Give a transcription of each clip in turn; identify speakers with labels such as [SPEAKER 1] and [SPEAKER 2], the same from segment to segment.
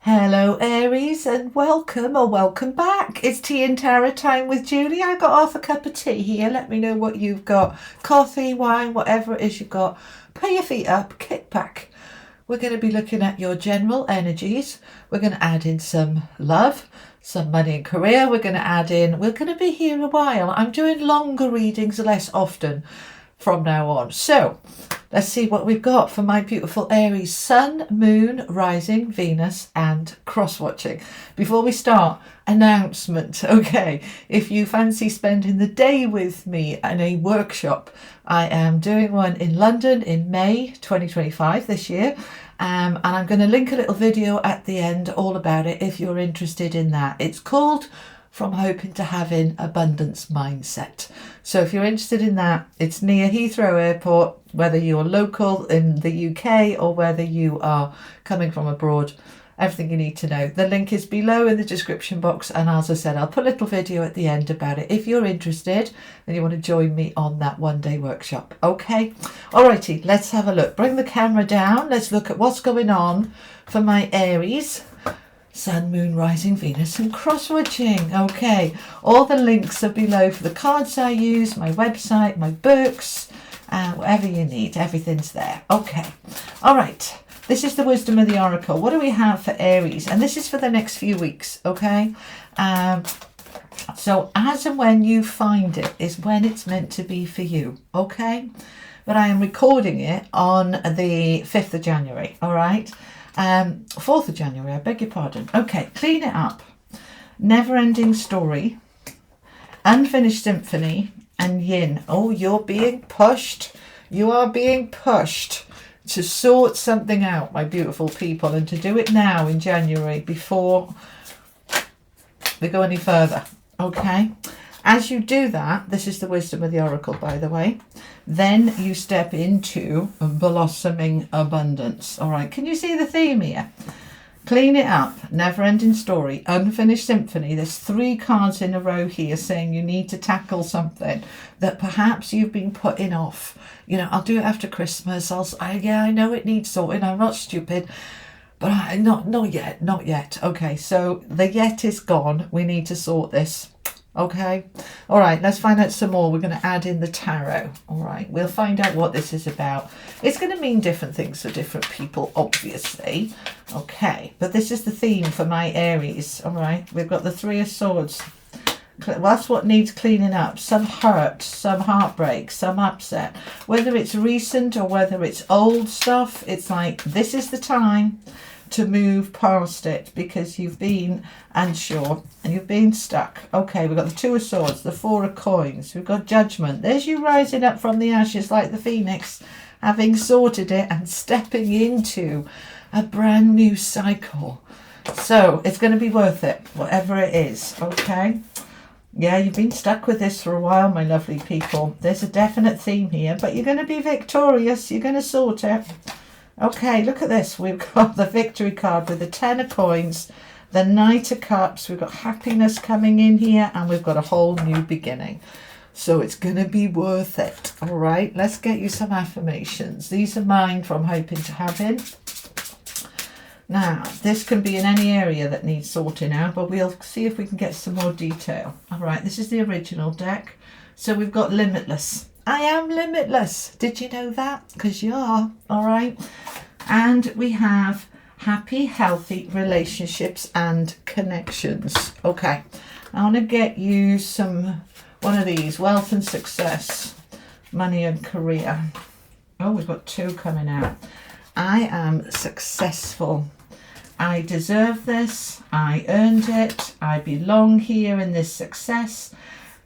[SPEAKER 1] Hello Aries, and welcome or welcome back. It's tea and tarot time with Julie. I got half a cup of tea here. Let me know what you've got. Coffee, wine, whatever it is you've got. Put your feet up, kick back. We're going to be looking at your general energies. We're going to add in some love, some money and career. We're going to be here a while. I'm doing longer readings less often from now on. So let's see what we've got for my beautiful Aries. Sun, Moon, Rising, Venus and cross-watching. Before we start, announcement. Okay, if you fancy spending the day with me in a workshop, I am doing one in London in May 2025 this year. And I'm going to link a little video at the end all about it if you're interested in that. It's called From Hoping to Having Abundance Mindset. So if you're interested in that, it's near Heathrow Airport, whether you're local in the UK or whether you are coming from abroad, everything you need to know. The link is below in the description box, and as I said, I'll put a little video at the end about it if you're interested and you want to join me on that one-day workshop. Okay, alrighty, let's have a look. Bring the camera down. Let's look at what's going on for my Aries. Sun, Moon, Rising, Venus and cross-watching. Okay, all the links are below for the cards I use, my website, my books, whatever you need, everything's there. Okay, all right, this is the wisdom of the oracle. What do we have for Aries? And this is for the next few weeks, okay? So as and when you find it is when it's meant to be for you, okay? But I am recording it on the 5th of January, all right? 4th of January, I beg your pardon. Okay, clean it up. Never ending story, unfinished symphony, and yin. Oh, you're being pushed. You are being pushed to sort something out, my beautiful people, and to do it now in January before we go any further. Okay, as you do that, this is the wisdom of the oracle, by the way, then you step into blossoming abundance. All right, can you see the theme here? Clean it up, never ending story, unfinished symphony. There's 3 cards in a row here saying you need to tackle something that perhaps you've been putting off. You know, I'll do it after Christmas. Yeah, I know it needs sorting. I'm not stupid, but not yet. Okay, so the yet is gone. We need to sort this. Okay, all right, let's find out some more. We're going to add in the tarot. All right, we'll find out what this is about. It's going to mean different things for different people, obviously. Okay, but this is the theme for my Aries. All right, we've got the 3 of Swords. Well, that's what needs cleaning up. Some hurt, some heartbreak, some upset. Whether it's recent or whether it's old stuff, it's like this is the time to move past it because you've been unsure and you've been stuck. Okay, we've got the 2 of Swords, the 4 of Coins, we've got Judgment. There's you rising up from the ashes like the phoenix, having sorted it and stepping into a brand new cycle. So it's going to be worth it, whatever it is. Okay, yeah, you've been stuck with this for a while, my lovely people. There's a definite theme here, but you're going to be victorious. You're going to sort it. Okay, look at this. We've got the victory card with the 10 of Coins, the Knight of Cups. We've got happiness coming in here, and we've got a whole new beginning. So it's going to be worth it. All right, let's get you some affirmations. These are mine from Hoping to Having. Now, this can be in any area that needs sorting out, but we'll see if we can get some more detail. All right, this is the original deck. So we've got Limitless. I am limitless. Did you know that? Because you are. All right. And we have happy, healthy relationships and connections. Okay. I want to get you one of these. Wealth and success, money and career. Oh, we've got 2 coming out. I am successful. I deserve this. I earned it. I belong here in this success.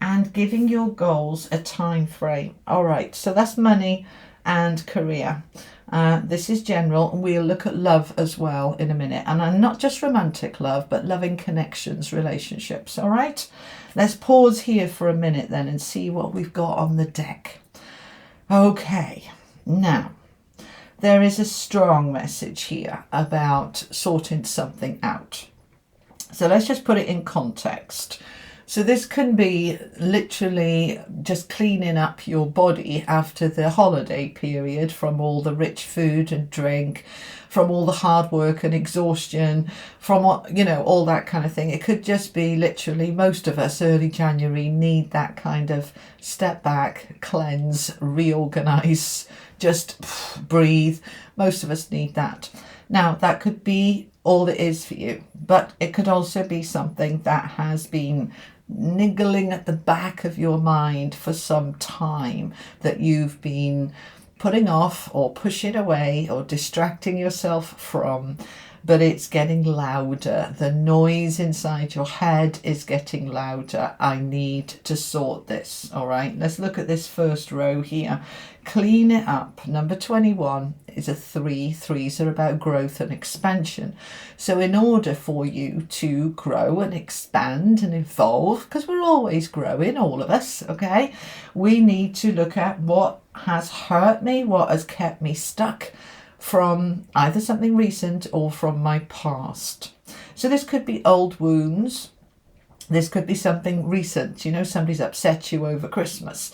[SPEAKER 1] And giving your goals a time frame. All right, so that's money and career. This is general, and we'll look at love as well in a minute. And not just romantic love, but loving connections, relationships. All right, let's pause here for a minute then and see what we've got on the deck. Okay, now there is a strong message here about sorting something out. So let's just put it in context. So this can be literally just cleaning up your body after the holiday period from all the rich food and drink, from all the hard work and exhaustion, from what, all that kind of thing. It could just be literally, most of us early January need that kind of step back, cleanse, reorganize, just breathe. Most of us need that. Now, that could be all it is for you, but it could also be something that has been niggling at the back of your mind for some time, that you've been putting off or pushing away or distracting yourself from, but it's getting louder. The noise inside your head is getting louder. I need to sort this. All right, let's look at this first row here. Clean it up. Number 21 is a 3. 3s are about growth and expansion. So in order for you to grow and expand and evolve, because we're always growing, all of us, okay, we need to look at what has hurt me, what has kept me stuck from either something recent or from my past. So this could be old wounds. This could be something recent. Somebody's upset you over Christmas,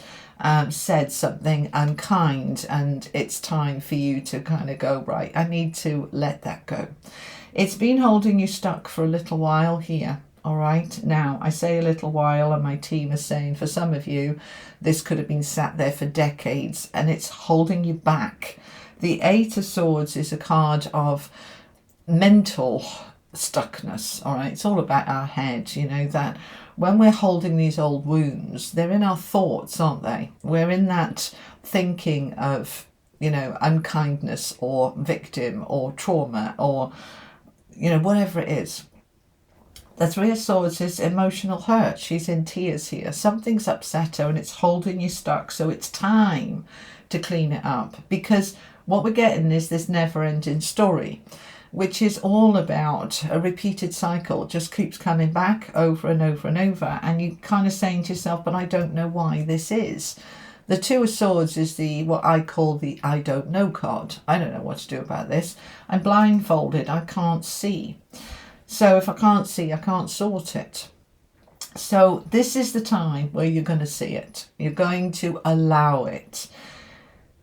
[SPEAKER 1] said something unkind, and it's time for you to kind of go, right, I need to let that go. It's been holding you stuck for a little while here. All right, now I say a little while, and my team is saying for some of you, this could have been sat there for decades, and it's holding you back. The 8 of Swords is a card of mental stuckness. All right, it's all about our head, that when we're holding these old wounds, they're in our thoughts, aren't they? We're in that thinking of, unkindness or victim or trauma or, whatever it is. The 3 of Swords is emotional hurt. She's in tears here. Something's upset her and it's holding you stuck. So it's time to clean it up, because what we're getting is this never-ending story, which is all about a repeated cycle. It just keeps coming back over and over and over, and you kind of saying to yourself, but I don't know why this is. The 2 of Swords is what I call the I don't know card. I don't know what to do about this. I'm blindfolded. I can't see. So if I can't see, I can't sort it. So this is the time where you're going to see it. You're going to allow it.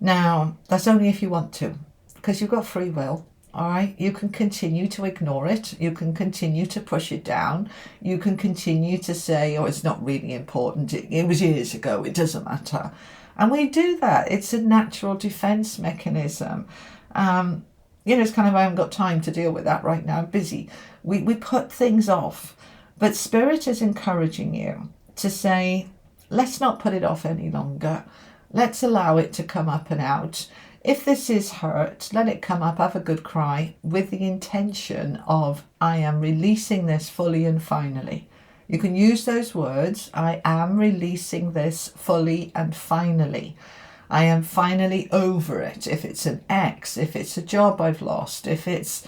[SPEAKER 1] Now, that's only if you want to, because you've got free will. All right, you can continue to ignore it. You can continue to push it down. You can continue to say, oh, it's not really important. It was years ago. It doesn't matter. And we do that. It's a natural defense mechanism. It's kind of, I haven't got time to deal with that right now. I'm busy. We put things off. But Spirit is encouraging you to say, let's not put it off any longer. Let's allow it to come up and out. If this is hurt, let it come up, have a good cry, with the intention of, I am releasing this fully and finally. You can use those words, I am releasing this fully and finally. I am finally over it. If it's an ex, if it's a job I've lost, if it's,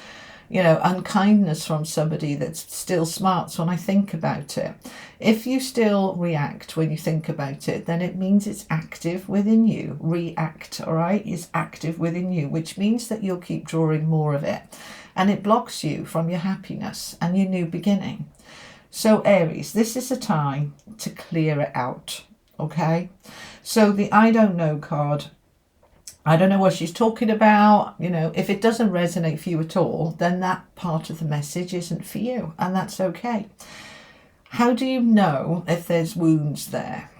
[SPEAKER 1] unkindness from somebody that still smarts when I think about it. If you still react when you think about it, then it means it's active within you. React, all right, is active within you, which means that you'll keep drawing more of it. And it blocks you from your happiness and your new beginning. So Aries, this is a time to clear it out, okay? So the I don't know card, I don't know what she's talking about. If it doesn't resonate for you at all, then that part of the message isn't for you, and that's okay. How do you know if there's wounds there?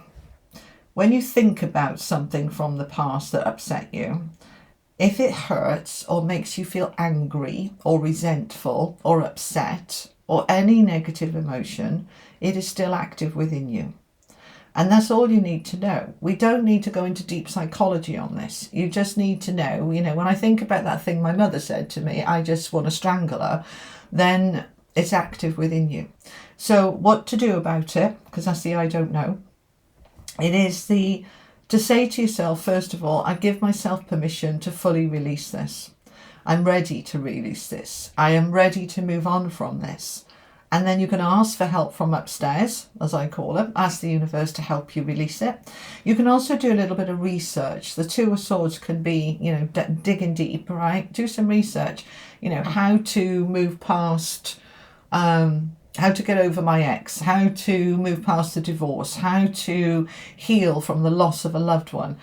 [SPEAKER 1] When you think about something from the past that upset you, if it hurts or makes you feel angry or resentful or upset or any negative emotion, it is still active within you. And that's all you need to know. We don't need to go into deep psychology on this. You just need to know, when I think about that thing my mother said to me, I just want to strangle her, then it's active within you. So what to do about it, because that's the I don't know, it is to say to yourself, first of all, I give myself permission to fully release this. I'm ready to release this. I am ready to move on from this. And then you can ask for help from upstairs, as I call it. Ask the universe to help you release it. You can also do a little bit of research. The 2 of Swords can be, digging deep, right? Do some research, how to move past how to get over my ex, how to move past the divorce, how to heal from the loss of a loved one.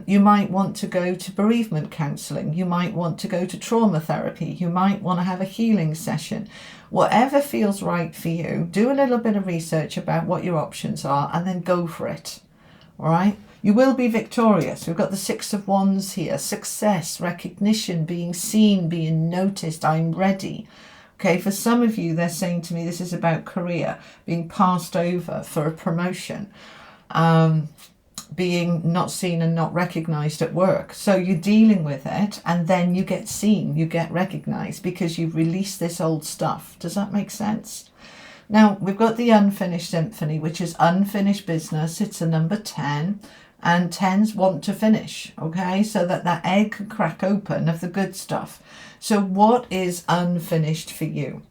[SPEAKER 1] You might want to go to bereavement counselling. You might want to go to trauma therapy. You might want to have a healing session. Whatever feels right for you, do a little bit of research about what your options are and then go for it. All right? You will be victorious. We've got the Six of Wands here. Success, recognition, being seen, being noticed. I'm ready. Okay, for some of you, they're saying to me, this is about career, being passed over for a promotion, being not seen and not recognized at work. So you're dealing with it and then you get seen, you get recognized because you've released this old stuff. Does that make sense? Now, we've got the unfinished symphony, which is unfinished business. It's a number 10. And 10s want to finish, okay? So that egg can crack open of the good stuff. So what is unfinished for you,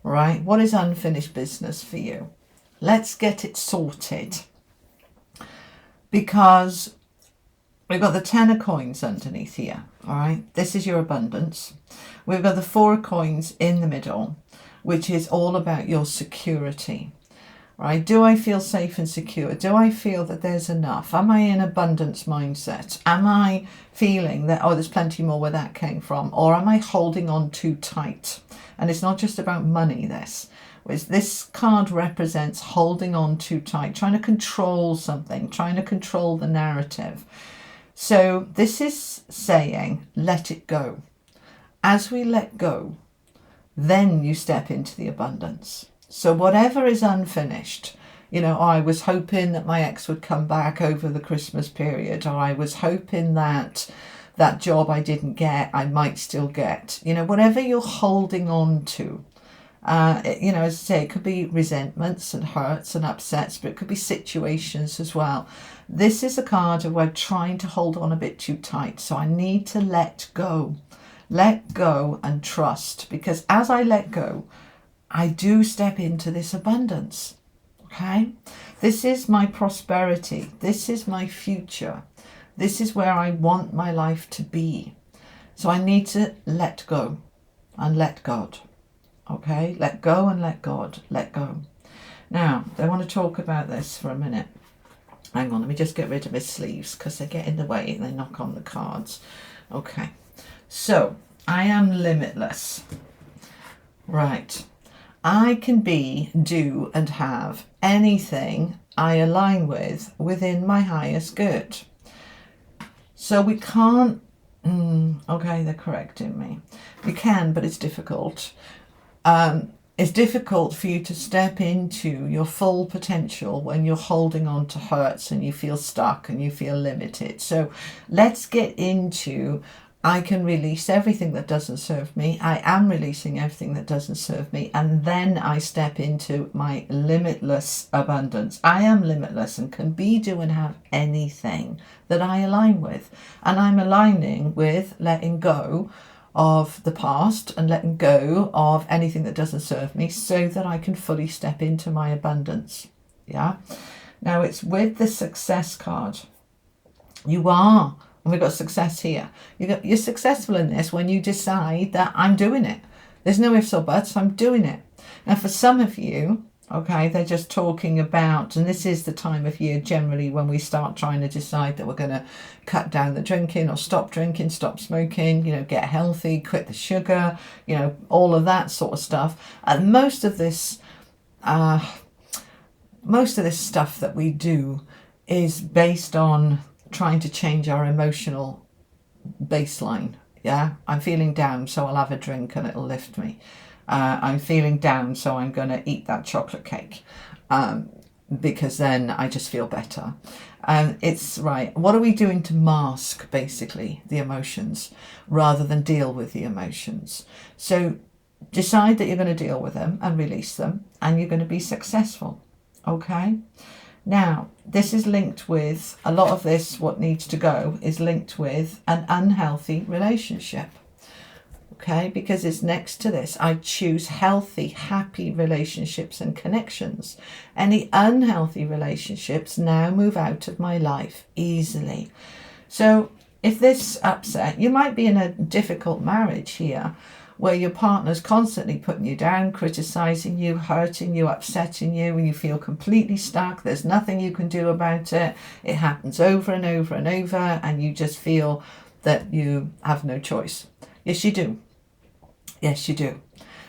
[SPEAKER 1] right? What is unfinished business for you? Let's get it sorted. Because we've got the 10 of coins underneath here, all right? This is your abundance. We've got the 4 of coins in the middle, which is all about your security. Right? Do I feel safe and secure? Do I feel that there's enough? Am I in abundance mindset? Am I feeling that, oh, there's plenty more where that came from? Or am I holding on too tight? And it's not just about money, this card represents holding on too tight, trying to control something, trying to control the narrative. So this is saying, let it go. As we let go, then you step into the abundance. So whatever is unfinished, you know, I was hoping that my ex would come back over the Christmas period, or I was hoping that that job I didn't get, I might still get, you know, whatever you're holding on to. You know, as I say, it could be resentments and hurts and upsets, but it could be situations as well. This is a card of where I'm trying to hold on a bit too tight. So I need to let go and trust, because as I let go, I do step into this abundance, okay? This is my prosperity. This is my future. This is where I want my life to be. So I need to let go and let God, okay? Let go and let God, let go. Now, I want to talk about this for a minute. Hang on, let me just get rid of his sleeves because they get in the way and they knock on the cards. Okay, so I am limitless, right? I can be, do, and have anything I align with within my highest good. So we can't, okay, they're correcting me. We can, but it's difficult. It's difficult for you to step into your full potential when you're holding on to hurts and you feel stuck and you feel limited. So let's get into, I can release everything that doesn't serve me. I am releasing everything that doesn't serve me. And then I step into my limitless abundance. I am limitless and can be, do, and have anything that I align with. And I'm aligning with letting go of the past and letting go of anything that doesn't serve me so that I can fully step into my abundance. Yeah. Now it's with the success card. You are. And we've got success here. You're successful in this when you decide that I'm doing it. There's no ifs or buts, I'm doing it. And for some of you, okay, they're just talking about, and this is the time of year generally when we start trying to decide that we're going to cut down the drinking or stop drinking, stop smoking, you know, get healthy, quit the sugar, you know, all of that sort of stuff. And most of this stuff that we do is based on trying to change our emotional baseline. Yeah, I'm feeling down, so I'll have a drink and it'll lift me. I'm feeling down, so I'm going to eat that chocolate cake because then I just feel better. It's right. What are we doing to mask basically the emotions rather than deal with the emotions? So decide that you're going to deal with them and release them, and you're going to be successful. Okay. Now, this is linked with, a lot of this, what needs to go, is linked with an unhealthy relationship. Okay, because it's next to this. I choose healthy, happy relationships and connections. Any unhealthy relationships now move out of my life easily. So if this upset, you might be in a difficult marriage here where your partner's constantly putting you down, criticizing you, hurting you, upsetting you, and you feel completely stuck. There's nothing you can do about it. It happens over and over and over, and you just feel that you have no choice. Yes, you do. Yes, you do.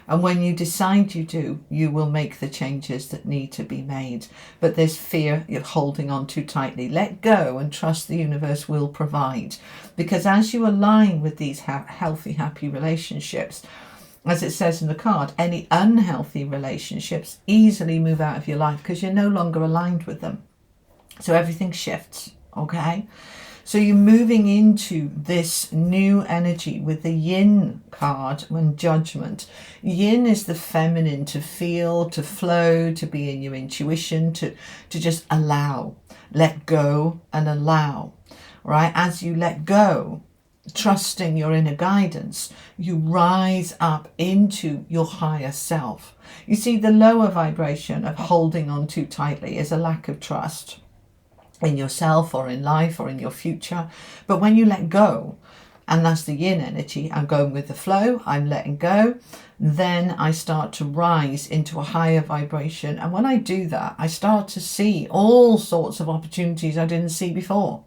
[SPEAKER 1] And when you decide you do, you will make the changes that need to be made. But there's fear you're holding on too tightly. Let go and trust the universe will provide. Because as you align with these healthy, happy relationships, as it says in the card, any unhealthy relationships easily move out of your life because you're no longer aligned with them. So everything shifts, okay? So you're moving into this new energy with the yin card and judgment. Yin is the feminine, to feel, to flow, to be in your intuition, to just allow, let go and allow, right? As you let go, trusting your inner guidance, you rise up into your higher self. You see, the lower vibration of holding on too tightly is a lack of trust in yourself or in life or in your future. But when you let go, and that's the yin energy, I'm going with the flow, I'm letting go, then I start to rise into a higher vibration. And when I do that, I start to see all sorts of opportunities I didn't see before.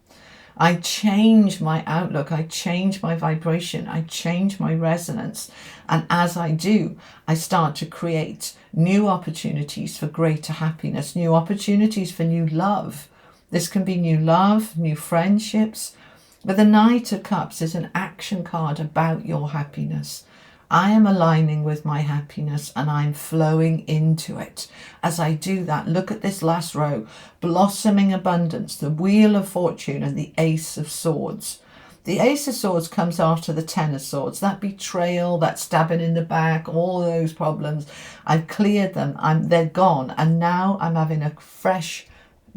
[SPEAKER 1] I change my outlook, I change my vibration, I change my resonance. And as I do, I start to create new opportunities for greater happiness, new opportunities for new love. This can be new love, new friendships. But the Knight of Cups is an action card about your happiness. I am aligning with my happiness and I'm flowing into it. As I do that, look at this last row. Blossoming abundance, the Wheel of Fortune and the Ace of Swords. The Ace of Swords comes after the Ten of Swords. That betrayal, that stabbing in the back, all those problems. I've cleared them. They're gone. And now I'm having a fresh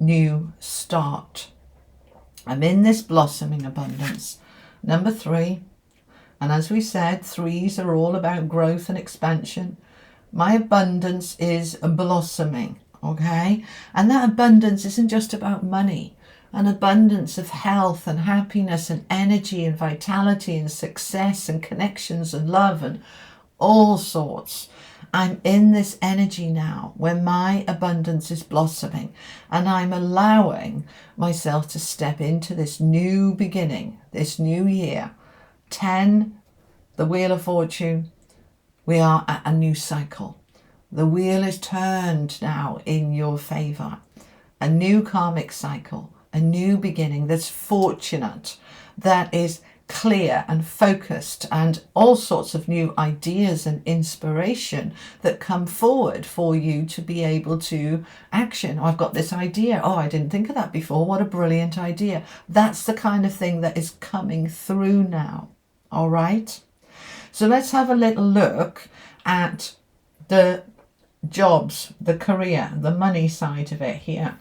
[SPEAKER 1] new start. I'm in this blossoming abundance. Number 3. And as we said, 3s are all about growth and expansion. My abundance is blossoming, okay? And that abundance isn't just about money. An abundance of health and happiness and energy and vitality and success and connections and love and all sorts. I'm in this energy now where my abundance is blossoming and I'm allowing myself to step into this new beginning, this new year. 10, the Wheel of Fortune, we are at a new cycle. The wheel is turned now in your favor. A new karmic cycle, a new beginning that's fortunate, that is clear and focused, and all sorts of new ideas and inspiration that come forward for you to be able to action. Oh, I've got this idea. Oh, I didn't think of that before. What a brilliant idea. That's the kind of thing that is coming through now. All right. So let's have a little look at the jobs, the career, the money side of it here.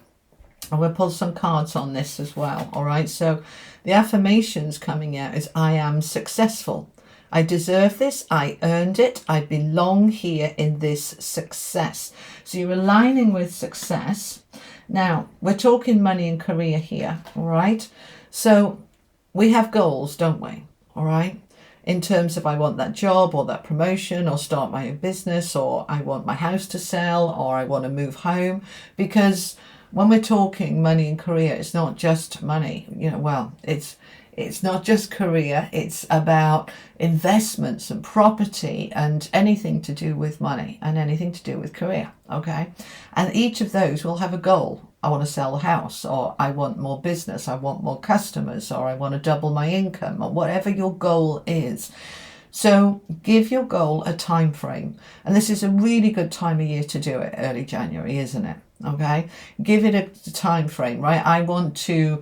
[SPEAKER 1] And we'll pull some cards on this as well. All right. So the affirmations coming out is I am successful. I deserve this. I earned it. I belong here in this success. So you're aligning with success. Now we're talking money and career here. All right. So we have goals, don't we? All right. In terms of I want that job or that promotion or start my own business, or I want my house to sell, or I want to move home. Because when we're talking money and career, it's not just money, it's not just career, it's about investments and property and anything to do with money and anything to do with career, okay? And each of those will have a goal. I want to sell a house, or I want more business, I want more customers, or I want to double my income, or whatever your goal is. So give your goal a time frame. And this is a really good time of year to do it, early January, isn't it? Okay, give it a time frame, right? I want to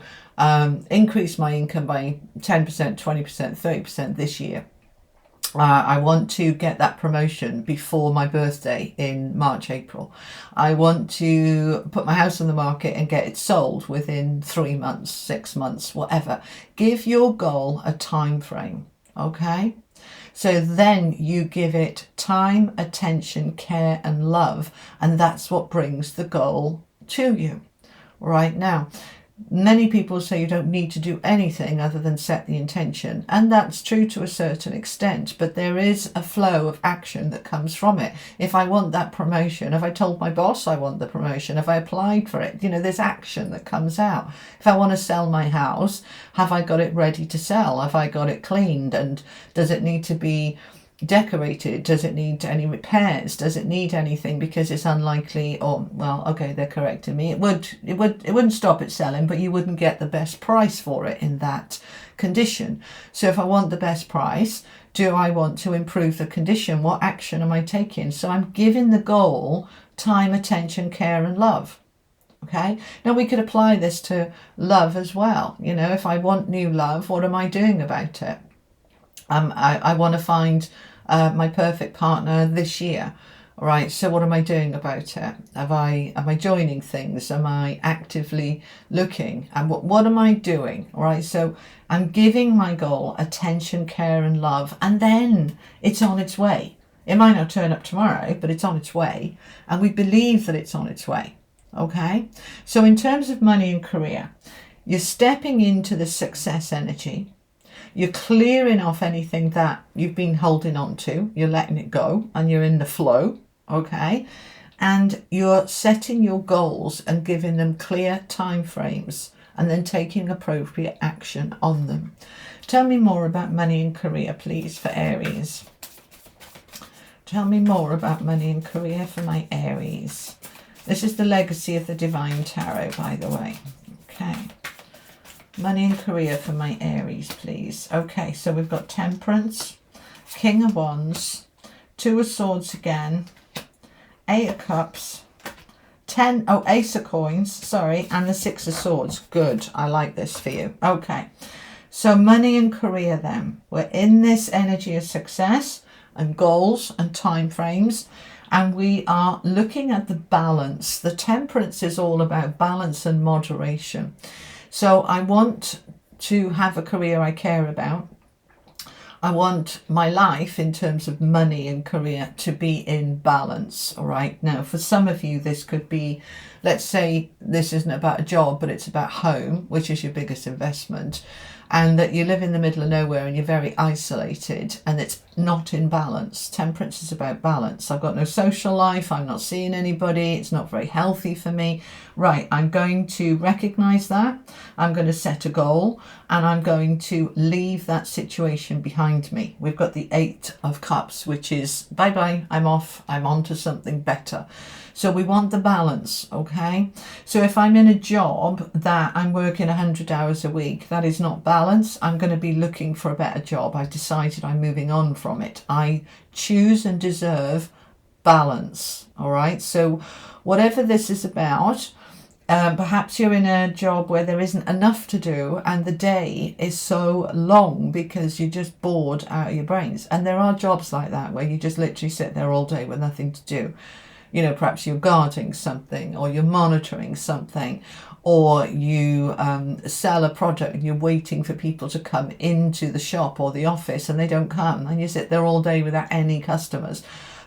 [SPEAKER 1] increase my income by 10%, 20%, 30% this year. I want to get that promotion before my birthday in March, April. I want to put my house on the market and get it sold within 3 months, 6 months, whatever. Give your goal a time frame, okay? So then you give it time, attention, care, and love. And that's what brings the goal to you. Right now, Many people say you don't need to do anything other than set the intention, and that's true to a certain extent, but there is a flow of action that comes from it. If I want that promotion, have I told my boss I want the promotion? Have I applied for it? There's action that comes out. If I want to sell my house, have I got it ready to sell? Have I got it cleaned? And does it need to be decorated? Does it need any repairs? Does it need anything? Because it's unlikely, or well, okay, they're correcting me, it wouldn't stop it selling, but you wouldn't get the best price for it in that condition. So if I want the best price, do I want to improve the condition? What action am I taking? So I'm giving the goal time, attention, care and love. Okay, now we could apply this to love as well. If I want new love, what am I doing about it? I want to find my perfect partner this year. All right, so what am I doing about it? Am I joining things? Am I actively looking? And what am I doing? All right, so I'm giving my goal attention, care and love, and then it's on its way. It might not turn up tomorrow, but it's on its way, and we believe that it's on its way. Okay, so in terms of money and career, you're stepping into the success energy. You're clearing off anything that you've been holding on to. You're letting it go and you're in the flow, okay? And you're setting your goals and giving them clear time frames and then taking appropriate action on them. Tell me more about money and career, please, for Aries. Tell me more about money and career for my Aries. This is the legacy of the Divine Tarot, by the way. Okay. Money and career for my Aries, please. Okay, so we've got Temperance, King of Wands, Two of Swords again, Eight of Cups, Ace of Coins, sorry, and the Six of Swords. Good, I like this for you. Okay, so money and career then. We're in this energy of success and goals and time frames, and we are looking at the balance. The Temperance is all about balance and moderation. So I want to have a career I care about. I want my life in terms of money and career to be in balance. All right. Now, for some of you, this could be, let's say this isn't about a job, but it's about home, which is your biggest investment. And that you live in the middle of nowhere and you're very isolated and it's not in balance. Temperance is about balance. I've got no social life. I'm not seeing anybody. It's not very healthy for me. Right, I'm going to recognize that. I'm going to set a goal and I'm going to leave that situation behind me. We've got the Eight of Cups, which is bye-bye, I'm off, I'm on to something better. So we want the balance, okay? So if I'm in a job that I'm working 100 hours a week, that is not balance. I'm going to be looking for a better job. I've decided I'm moving on from it. I choose and deserve balance, all right? So whatever this is about, perhaps you're in a job where there isn't enough to do and the day is so long because you're just bored out of your brains. And there are jobs like that where you just literally sit there all day with nothing to do. Perhaps you're guarding something or you're monitoring something, or you sell a product and you're waiting for people to come into the shop or the office and they don't come and you sit there all day without any customers.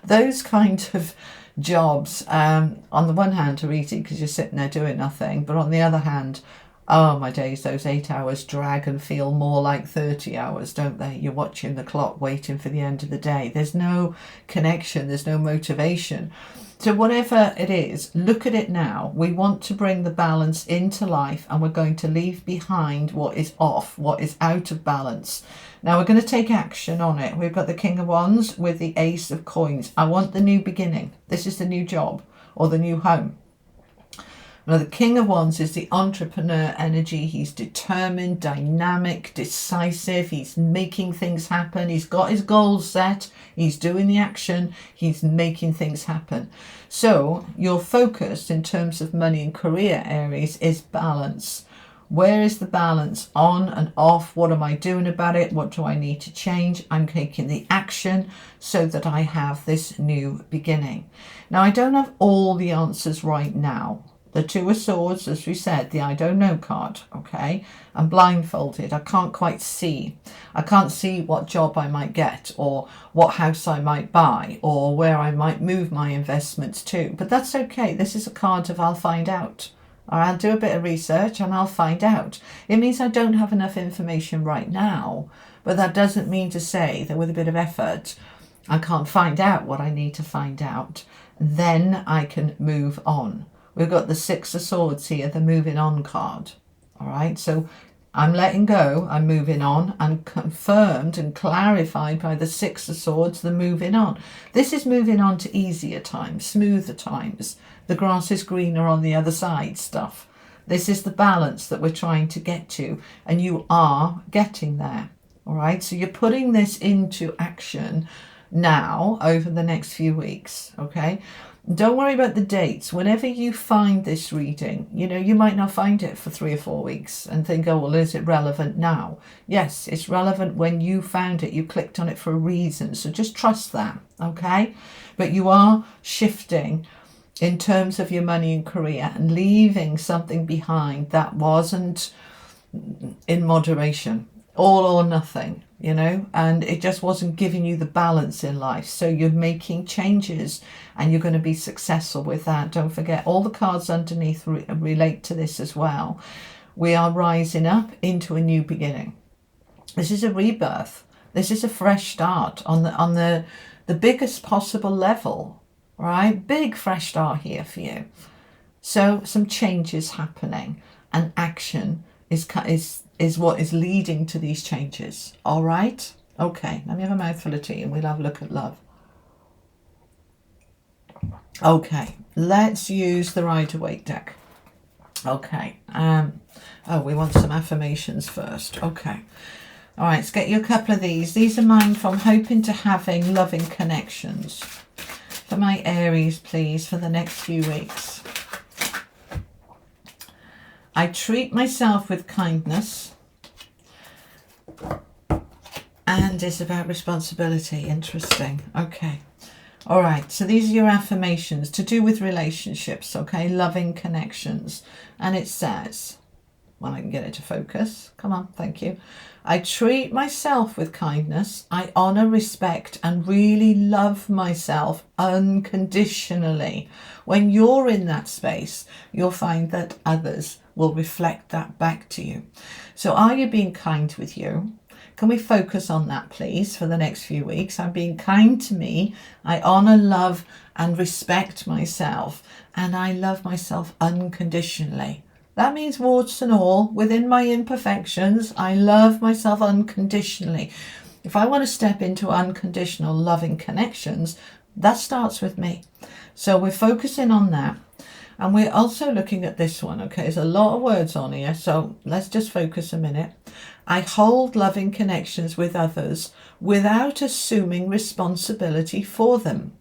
[SPEAKER 1] Those kind of jobs, on the one hand, are easy because you're sitting there doing nothing, but on the other hand, oh my days, those 8 hours drag and feel more like 30 hours, don't they? You're watching the clock, waiting for the end of the day. There's no connection, there's no motivation. So whatever it is, look at it now. We want to bring the balance into life and we're going to leave behind what is off, what is out of balance. Now we're going to take action on it. We've got the King of Wands with the Ace of Coins. I want the new beginning. This is the new job or the new home. Now, the King of Wands is the entrepreneur energy. He's determined, dynamic, decisive. He's making things happen. He's got his goals set. He's doing the action. He's making things happen. So your focus in terms of money and career, Aries, is balance. Where is the balance? On and off? What am I doing about it? What do I need to change? I'm taking the action so that I have this new beginning. Now, I don't have all the answers right now. The Two of Swords, as we said, the I don't know card, okay? I'm blindfolded. I can't quite see. I can't see what job I might get or what house I might buy or where I might move my investments to. But that's okay. This is a card of I'll find out. or I'll do a bit of research and I'll find out. It means I don't have enough information right now, but that doesn't mean to say that with a bit of effort, I can't find out what I need to find out. Then I can move on. We've got the Six of Swords here, the moving on card. All right, so I'm letting go, I'm moving on, and confirmed and clarified by the Six of Swords, the moving on. This is moving on to easier times, smoother times. The grass is greener on the other side stuff. This is the balance that we're trying to get to, and you are getting there. All right, so you're putting this into action now over the next few weeks. Okay, don't worry about the dates. Whenever you find this reading, you might not find it for 3 or 4 weeks and think, oh, well, is it relevant now? Yes, it's relevant when you found it. You clicked on it for a reason. So just trust that. Okay, but you are shifting in terms of your money and career and leaving something behind that wasn't in moderation, all or nothing, and it just wasn't giving you the balance in life. So you're making changes and you're going to be successful with that. Don't forget, all the cards underneath relate to this as well. We are rising up into a new beginning. This is a rebirth. This is a fresh start on the biggest possible level. Right, big fresh start here for you. So some changes happening, and action is what is leading to these changes. All right, okay, let me have a mouthful of tea and we'll have a look at love. Okay, let's use the Rider-Waite deck. Okay, we want some affirmations first. Okay, all right, let's get you a couple of these. These are mine from Hoping to Having Loving Connections. For my Aries, please, for the next few weeks. I treat myself with kindness. And it's about responsibility. Interesting. Okay. All right. So these are your affirmations to do with relationships. Okay. Loving connections. And it says, when I can get it to focus. Come on. Thank you. I treat myself with kindness. I honor, respect, and really love myself unconditionally. When you're in that space, you'll find that others will reflect that back to you. So are you being kind with you? Can we focus on that, please, for the next few weeks? I'm being kind to me. I honor, love, and respect myself. And I love myself unconditionally. That means warts and all, within my imperfections, I love myself unconditionally. If I want to step into unconditional loving connections, that starts with me. So we're focusing on that. And we're also looking at this one, okay? There's a lot of words on here, so let's just focus a minute. I hold loving connections with others without assuming responsibility for them,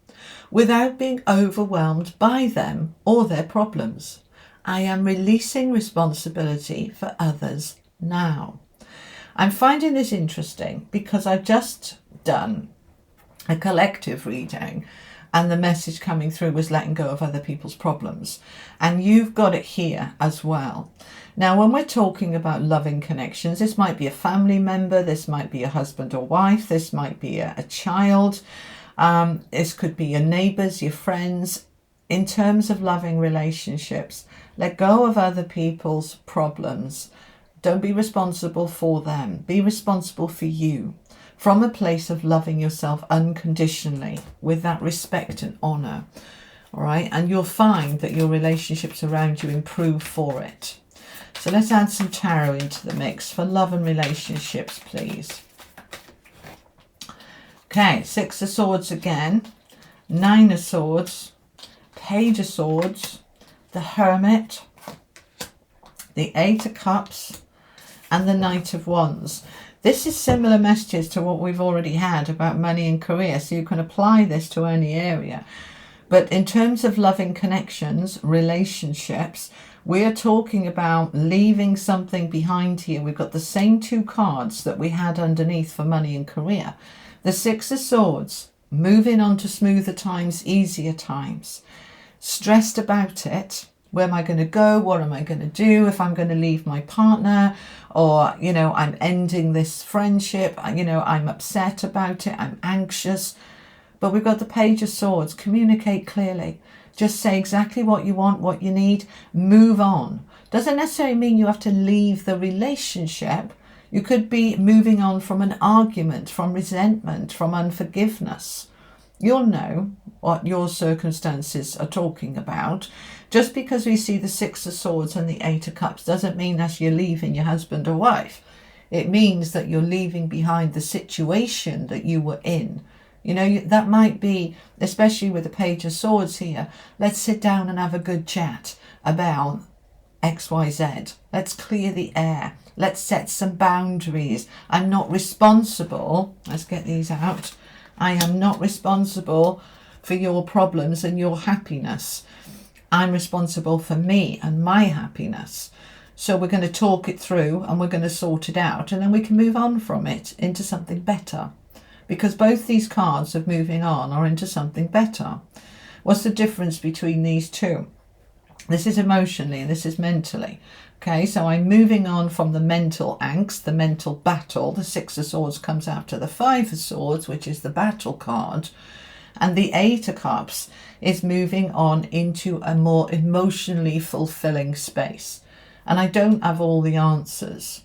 [SPEAKER 1] without being overwhelmed by them or their problems. I am releasing responsibility for others now. I'm finding this interesting because I've just done a collective reading and the message coming through was letting go of other people's problems. And you've got it here as well. Now, when we're talking about loving connections, this might be a family member, this might be a husband or wife, this might be a child, this could be your neighbours, your friends. In terms of loving relationships, let go of other people's problems. Don't be responsible for them. Be responsible for you from a place of loving yourself unconditionally with that respect and honour. All right. And you'll find that your relationships around you improve for it. So let's add some tarot into the mix for love and relationships, please. Okay. 6 of Swords again. 9 of Swords. Page of Swords, the Hermit, the 8 of Cups, and the Knight of Wands. This is similar messages to what we've already had about money and career, so you can apply this to any area. But in terms of loving connections, relationships, we're talking about leaving something behind here. We've got the same 2 cards that we had underneath for money and career. The 6 of Swords, moving on to smoother times, easier times. Stressed about it. Where am I going to go? What am I going to do if I'm going to leave my partner? Or, I'm ending this friendship. I'm upset about it. I'm anxious. But we've got the Page of Swords. Communicate clearly. Just say exactly what you want, what you need, move on. Doesn't necessarily mean you have to leave the relationship. You could be moving on from an argument, from resentment, from unforgiveness. You'll know what your circumstances are talking about. Just because we see the Six of Swords and the Eight of Cups doesn't mean that you're leaving your husband or wife. It means that you're leaving behind the situation that you were in. You know, that might be, especially with the Page of Swords here, let's sit down and have a good chat about XYZ. Let's clear the air. Let's set some boundaries. I'm not responsible. Let's get these out. I am not responsible for your problems and your happiness. I'm responsible for me and my happiness. So we're going to talk it through and we're going to sort it out, and then we can move on from it into something better. Because both these cards of moving on are into something better. What's the difference between these two? This is emotionally and this is mentally. Okay, so I'm moving on from the mental angst, the mental battle. The Six of Swords comes after the Five of Swords, which is the battle card. And the Eight of Cups is moving on into a more emotionally fulfilling space. And I don't have all the answers,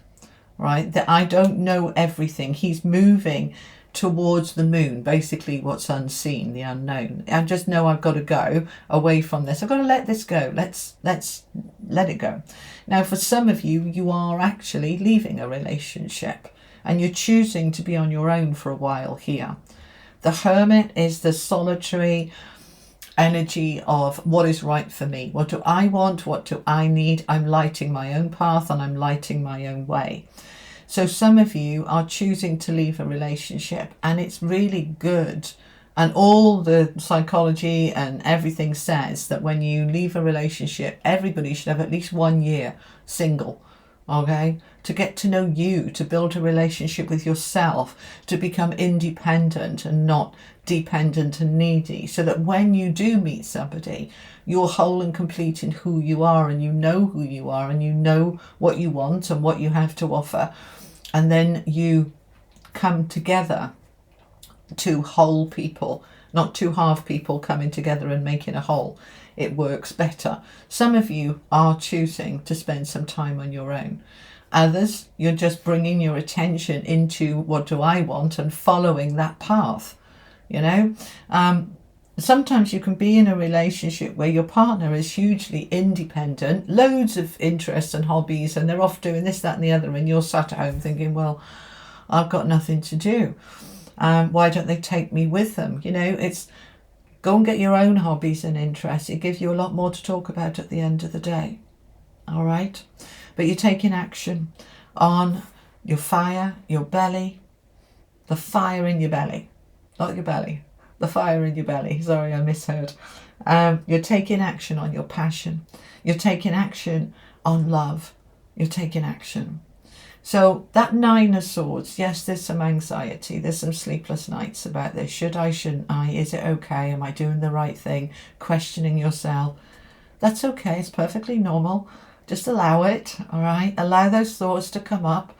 [SPEAKER 1] right? That I don't know everything. He's moving towards the moon, basically what's unseen, the unknown. I just know I've got to go away from this. I've got to let this go. Let's let it go. Now, for some of you, you are actually leaving a relationship and you're choosing to be on your own for a while here. The Hermit is the solitary energy of what is right for me. What do I want? What do I need? I'm lighting my own path and I'm lighting my own way. So some of you are choosing to leave a relationship, and it's really good. And all the psychology and everything says that when you leave a relationship, everybody should have at least 1 year single, okay? To get to know you, to build a relationship with yourself, to become independent and not dependent and needy, so that when you do meet somebody, you're whole and complete in who you are, and you know who you are, and you know what you want and what you have to offer. And then you come together, two whole people, not two half people coming together and making a whole. It works better. Some of you are choosing to spend some time on your own. Others, you're just bringing your attention into what do I want and following that path, you know. Sometimes you can be in a relationship where your partner is hugely independent, loads of interests and hobbies, and they're off doing this, that and the other, and you're sat at home thinking, well, I've got nothing to do. Why don't they take me with them? You know, it's go and get your own hobbies and interests. It gives you a lot more to talk about at the end of the day. All right? But you're taking action on your fire, your belly, the fire in your belly, not your belly. The fire in your belly. Sorry, I misheard. You're taking action on your passion. You're taking action on love. You're taking action. So that Nine of Swords, yes, there's some anxiety. There's some sleepless nights about this. Should I, shouldn't I? Is it okay? Am I doing the right thing? Questioning yourself. That's okay. It's perfectly normal. Just allow it, all right? Allow those thoughts to come up,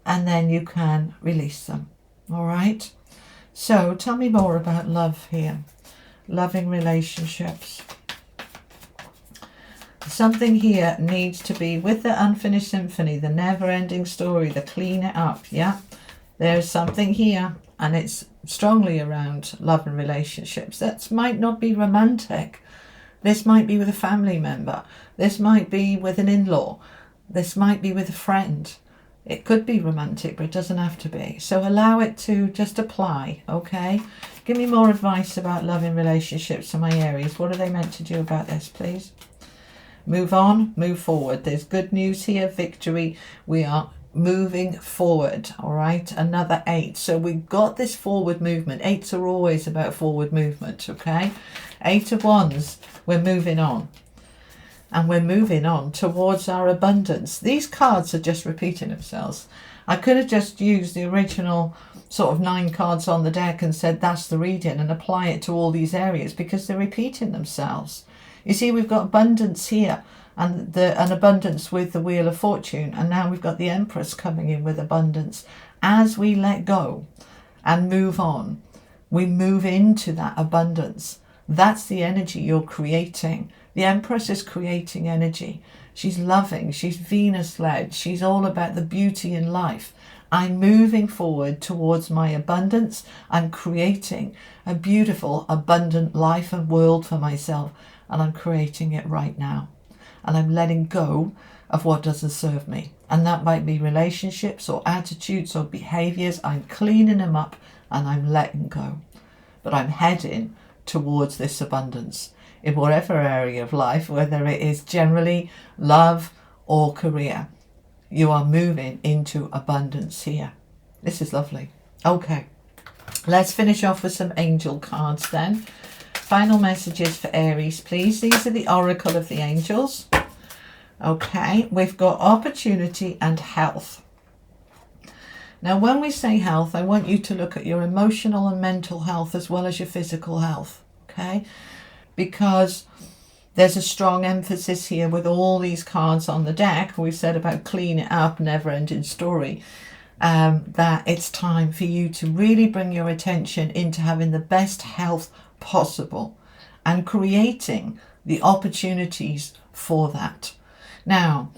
[SPEAKER 1] and then you can release them, all right? So tell me more about love here. Loving relationships. Something here needs to be with the unfinished symphony, the never-ending story, the clean it up, yeah? There's something here, and it's strongly around love and relationships. That might not be romantic. This might be with a family member. This might be with an in-law. This might be with a friend. It could be romantic, but it doesn't have to be. So allow it to just apply, okay? Give me more advice about love in relationships to my Aries. What are they meant to do about this, please? Move on, move forward. There's good news here, victory. We are moving forward, all right? Another 8. So we've got this forward movement. 8s are always about forward movement, okay? 8 of Wands, we're moving on. And we're moving on towards our abundance. These cards are just repeating themselves. I could have just used the original sort of 9 cards on the deck and said that's the reading and apply it to all these areas because they're repeating themselves. You see, we've got abundance here and an abundance with the Wheel of Fortune. And now we've got the Empress coming in with abundance. As we let go and move on, we move into that abundance. That's the energy you're creating. The Empress is creating energy. She's loving, she's Venus-led, she's all about the beauty in life. I'm moving forward towards my abundance. I'm creating a beautiful, abundant life and world for myself, and I'm creating it right now. And I'm letting go of what doesn't serve me. And that might be relationships or attitudes or behaviors. I'm cleaning them up and I'm letting go. But I'm heading towards this abundance in whatever area of life, whether it is generally love or career. You are moving into abundance here. This is lovely. Okay, let's finish off with some angel cards then. Final messages for Aries, please. These are the Oracle of the Angels. Okay, we've got opportunity and health. Now, when we say health, I want you to look at your emotional and mental health as well as your physical health, okay? Because there's a strong emphasis here with all these cards on the deck. We've said about clean it up, never-ending story, that it's time for you to really bring your attention into having the best health possible and creating the opportunities for that. Now,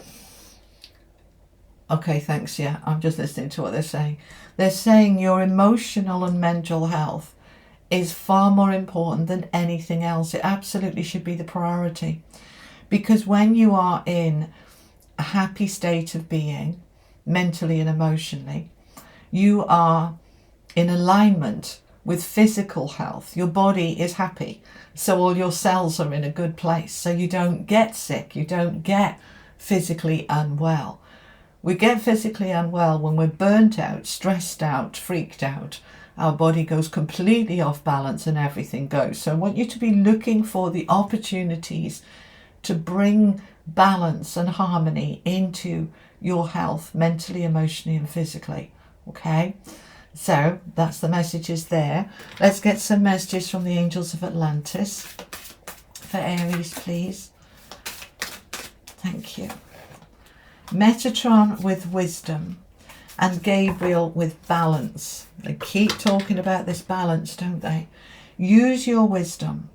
[SPEAKER 1] okay, thanks, yeah, I'm just listening to what they're saying. They're saying your emotional and mental health is far more important than anything else. It absolutely should be the priority. Because when you are in a happy state of being, mentally and emotionally, you are in alignment with physical health. Your body is happy. So all your cells are in a good place. So you don't get sick. You don't get physically unwell. We get physically unwell when we're burnt out, stressed out, freaked out. Our body goes completely off balance and everything goes. So I want you to be looking for the opportunities to bring balance and harmony into your health, mentally, emotionally, and physically. Okay? So that's the messages there. Let's get some messages from the Angels of Atlantis for Aries, please. Thank you. Metatron with wisdom and Gabriel with balance. They keep talking about this balance, don't they? Use your wisdom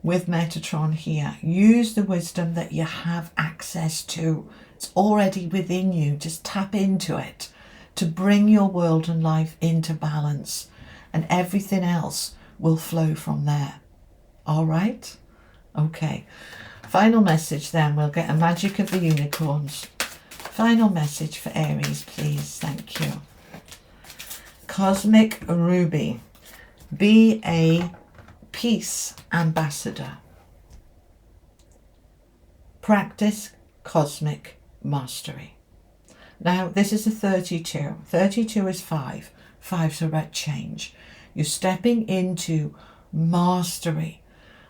[SPEAKER 1] with Metatron here. Use the wisdom that you have access to. It's already within you. Just tap into it to bring your world and life into balance, and everything else will flow from there. All right? Okay. Final message then. We'll get a magic of the unicorns. Final message for Aries, please. Thank you. Cosmic Ruby. Be a peace ambassador. Practice cosmic mastery. Now, this is a 32. 32 is 5. 5's about change. You're stepping into mastery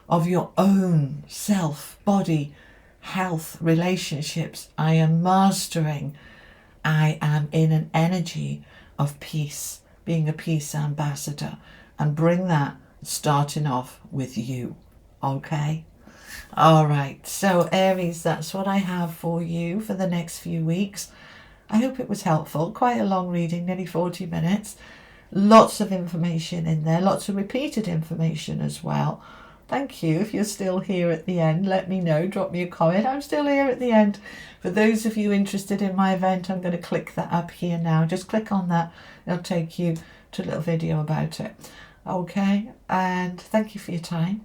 [SPEAKER 1] of your own self, body, health, relationships. I am mastering. I am in an energy of peace, being a peace ambassador, and bring that starting off with you. Okay? All right. So Aries, that's what I have for you for the next few weeks. I hope it was helpful. Quite a long reading, nearly 40 minutes. Lots of information in there, lots of repeated information as well. Thank you. If you're still here at the end, let me know. Drop me a comment. I'm still here at the end. For those of you interested in my event, I'm going to click that up here now. Just click on that. It'll take you to a little video about it. Okay. And thank you for your time.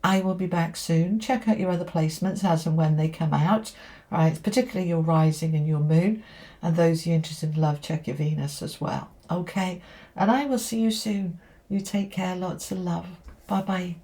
[SPEAKER 1] I will be back soon. Check out your other placements as and when they come out. Right. Particularly your rising and your moon. And those you're interested in love, check your Venus as well. Okay. And I will see you soon. You take care. Lots of love. Bye-bye.